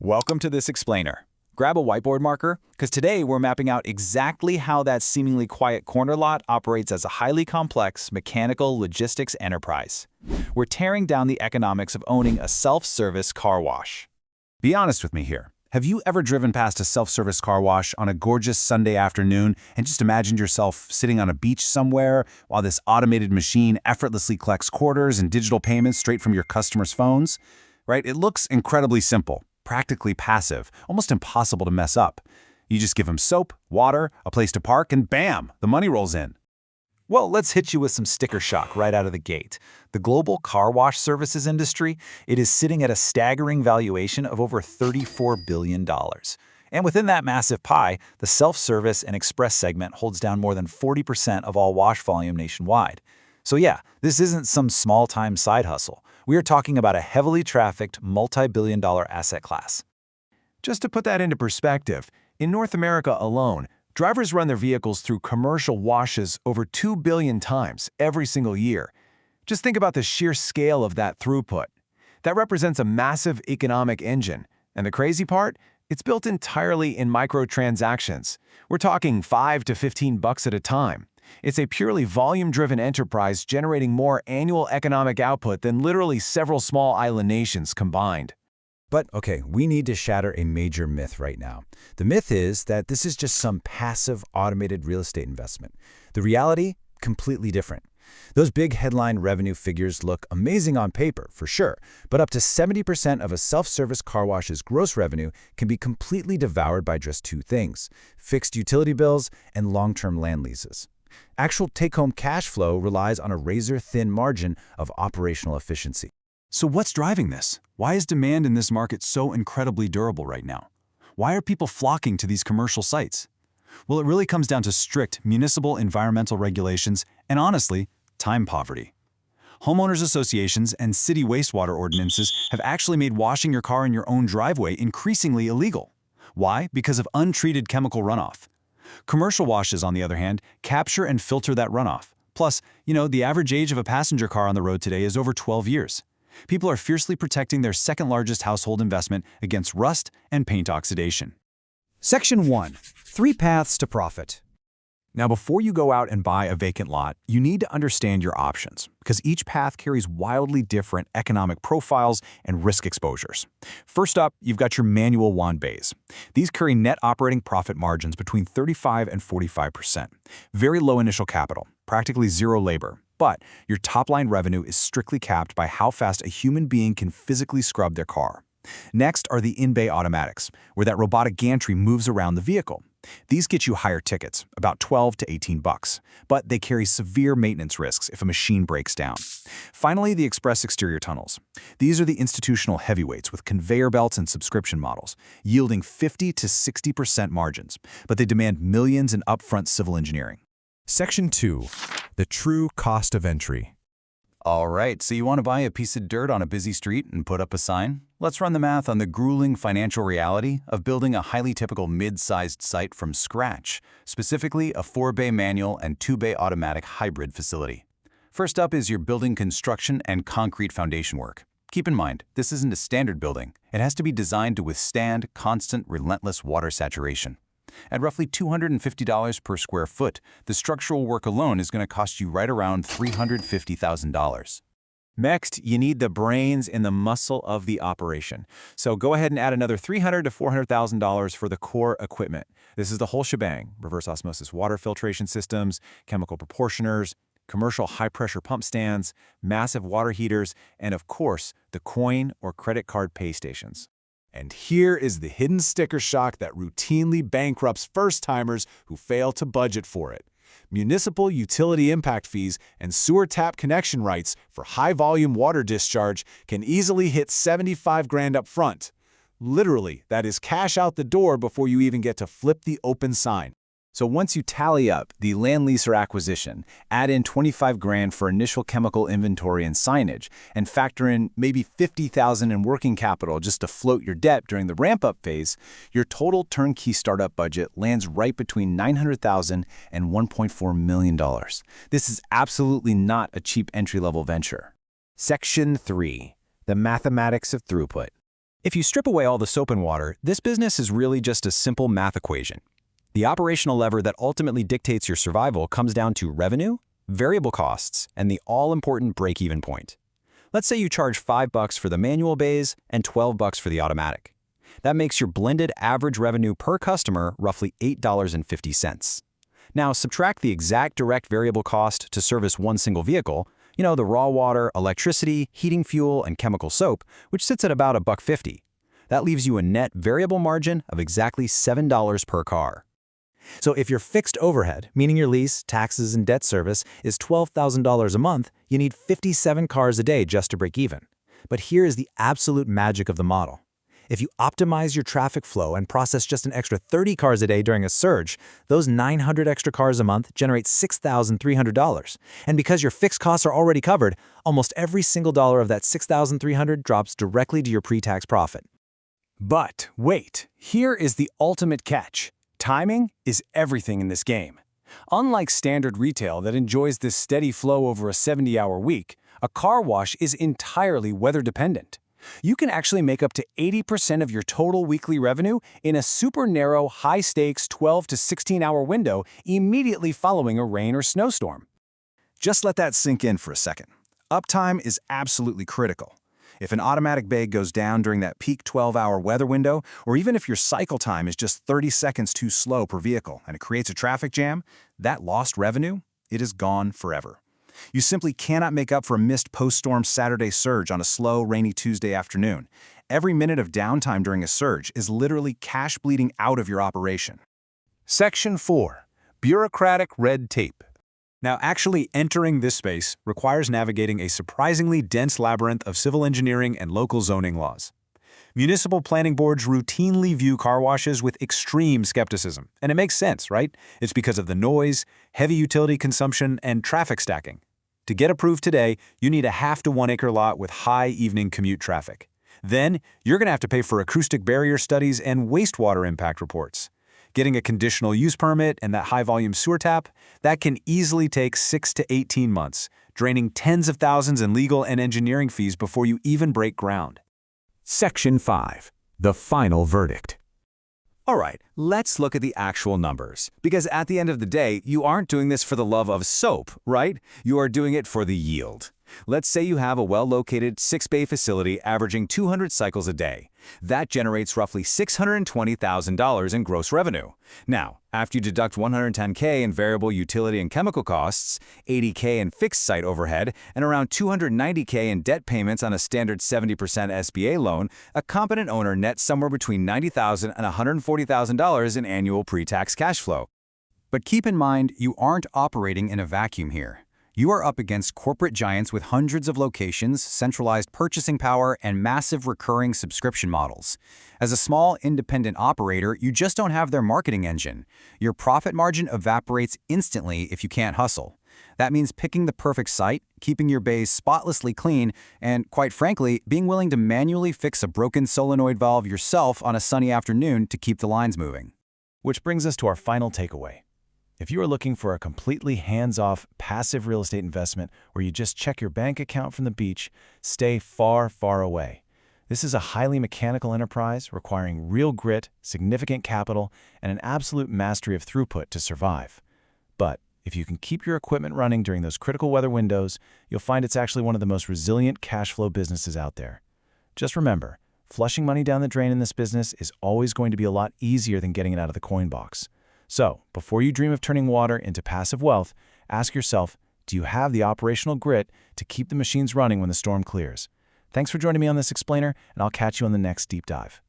Welcome to this explainer. Grab a whiteboard marker, because today we're mapping out exactly how that seemingly quiet corner lot operates as a highly complex mechanical logistics enterprise. We're tearing down the economics of owning a self-service car wash. Be honest with me here. Have you ever driven past a self-service car wash on a gorgeous Sunday afternoon and just imagined yourself sitting on a beach somewhere while this automated machine effortlessly collects quarters and digital payments straight from your customers' phones? Right? It looks incredibly simple, practically passive, almost impossible to mess up. You just give them soap, water, a place to park, and bam, the money rolls in. Well, let's hit you with some sticker shock right out of the gate. The global car wash services industry, it is sitting at a staggering valuation of over $34 billion. And within that massive pie, the self-service and express segment holds down more than 40% of all wash volume nationwide. So yeah, this isn't some small-time side hustle. We are talking about a heavily trafficked, multi-billion-dollar asset class. Just to put that into perspective, in North America alone, drivers run their vehicles through commercial washes over 2 billion times every single year. Just think about the sheer scale of that throughput. That represents a massive economic engine. And the crazy part? It's built entirely in microtransactions. We're talking $5 to $15 at a time. It's a purely volume-driven enterprise generating more annual economic output than literally several small island nations combined. But okay, we need to shatter a major myth right now. The myth is that this is just some passive automated real estate investment. The reality, completely different. Those big headline revenue figures look amazing on paper, for sure, but up to 70% of a self-service car wash's gross revenue can be completely devoured by just two things: fixed utility bills and long-term land leases. Actual take-home cash flow relies on a razor-thin margin of operational efficiency. So what's driving this? Why is demand in this market so incredibly durable right now? Why are people flocking to these commercial sites? Well, it really comes down to strict municipal environmental regulations and, honestly, time poverty. Homeowners associations and city wastewater ordinances have actually made washing your car in your own driveway increasingly illegal. Why? Because of untreated chemical runoff. Commercial washes, on the other hand, capture and filter that runoff. Plus, the average age of a passenger car on the road today is over 12 years. People are fiercely protecting their second-largest household investment against rust and paint oxidation. Section 1. 3 Paths to Profit. Now, before you go out and buy a vacant lot, you need to understand your options, because each path carries wildly different economic profiles and risk exposures. First up, you've got your manual wand bays. These carry net operating profit margins between 35% and 45%. Very low initial capital, practically zero labor. But your top-line revenue is strictly capped by how fast a human being can physically scrub their car. Next are the in-bay automatics, where that robotic gantry moves around the vehicle. These get you higher tickets, about $12 to $18, but they carry severe maintenance risks if a machine breaks down. Finally, the express exterior tunnels. These are the institutional heavyweights with conveyor belts and subscription models, yielding 50 to 60% margins, but they demand millions in upfront civil engineering. Section 2. The true cost of entry. All right, so you want to buy a piece of dirt on a busy street and put up a sign? Let's run the math on the grueling financial reality of building a highly typical mid-sized site from scratch, specifically a 4-bay manual and 2-bay automatic hybrid facility. First up is your building construction and concrete foundation work. Keep in mind, this isn't a standard building. It has to be designed to withstand constant, relentless water saturation. At roughly $250 per square foot, the structural work alone is going to cost you right around $350,000. Next, you need the brains and the muscle of the operation. So go ahead and add another $300,000 to $400,000 for the core equipment. This is the whole shebang: reverse osmosis water filtration systems, chemical proportioners, commercial high-pressure pump stands, massive water heaters, and of course, the coin or credit card pay stations. And here is the hidden sticker shock that routinely bankrupts first-timers who fail to budget for it. Municipal utility impact fees and sewer tap connection rights for high-volume water discharge can easily hit $75,000 up front. Literally, that is cash out the door before you even get to flip the open sign. So once you tally up the land lease or acquisition, add in $25,000 for initial chemical inventory and signage, and factor in maybe $50,000 in working capital just to float your debt during the ramp-up phase, your total turnkey startup budget lands right between $900,000 and $1.4 million. This is absolutely not a cheap entry-level venture. Section 3. The Mathematics of Throughput. If you strip away all the soap and water, this business is really just a simple math equation. The operational lever that ultimately dictates your survival comes down to revenue, variable costs, and the all-important break-even point. Let's say you charge $5 for the manual bays and $12 for the automatic. That makes your blended average revenue per customer roughly $8.50. Now, subtract the exact direct variable cost to service one single vehicle, the raw water, electricity, heating fuel, and chemical soap, which sits at about $1.50. That leaves you a net variable margin of exactly $7 per car. So if your fixed overhead, meaning your lease, taxes, and debt service, is $12,000 a month, you need 57 cars a day just to break even. But here is the absolute magic of the model. If you optimize your traffic flow and process just an extra 30 cars a day during a surge, those 900 extra cars a month generate $6,300. And because your fixed costs are already covered, almost every single dollar of that $6,300 drops directly to your pre-tax profit. But wait, here is the ultimate catch. Timing is everything in this game. Unlike standard retail that enjoys this steady flow over a 70-hour week, a car wash is entirely weather-dependent. You can actually make up to 80% of your total weekly revenue in a super narrow, high-stakes 12 to 16-hour window immediately following a rain or snowstorm. Just let that sink in for a second. Uptime is absolutely critical. If an automatic bay goes down during that peak 12-hour weather window, or even if your cycle time is just 30 seconds too slow per vehicle and it creates a traffic jam, that lost revenue, it is gone forever. You simply cannot make up for a missed post-storm Saturday surge on a slow, rainy Tuesday afternoon. Every minute of downtime during a surge is literally cash bleeding out of your operation. Section 4. Bureaucratic red tape. Now, actually entering this space requires navigating a surprisingly dense labyrinth of civil engineering and local zoning laws. Municipal planning boards routinely view car washes with extreme skepticism, and it makes sense, right? It's because of the noise, heavy utility consumption, and traffic stacking. To get approved today, you need a 1/2 to 1 acre lot with high evening commute traffic. Then, you're going to have to pay for acoustic barrier studies and wastewater impact reports. Getting a conditional use permit and that high-volume sewer tap, that can easily take 6 to 18 months, draining tens of thousands in legal and engineering fees before you even break ground. Section 5. The final verdict. All right, let's look at the actual numbers. Because at the end of the day, you aren't doing this for the love of soap, right? You are doing it for the yield. Let's say you have a well-located 6-bay facility averaging 200 cycles a day. That generates roughly $620,000 in gross revenue. Now, after you deduct $110K in variable utility and chemical costs, $80K in fixed site overhead, and around $290K in debt payments on a standard 70% SBA loan, a competent owner nets somewhere between $90,000 and $140,000 in annual pre-tax cash flow. But keep in mind, you aren't operating in a vacuum here. You are up against corporate giants with hundreds of locations, centralized purchasing power, and massive recurring subscription models. As a small, independent operator, you just don't have their marketing engine. Your profit margin evaporates instantly if you can't hustle. That means picking the perfect site, keeping your bays spotlessly clean, and, quite frankly, being willing to manually fix a broken solenoid valve yourself on a sunny afternoon to keep the lines moving. Which brings us to our final takeaway. If you are looking for a completely hands-off, passive real estate investment where you just check your bank account from the beach, stay far, far away. This is a highly mechanical enterprise requiring real grit, significant capital, and an absolute mastery of throughput to survive. But if you can keep your equipment running during those critical weather windows, you'll find it's actually one of the most resilient cash flow businesses out there. Just remember, flushing money down the drain in this business is always going to be a lot easier than getting it out of the coin box. So, before you dream of turning water into passive wealth, ask yourself, do you have the operational grit to keep the machines running when the storm clears? Thanks for joining me on this explainer, and I'll catch you on the next deep dive.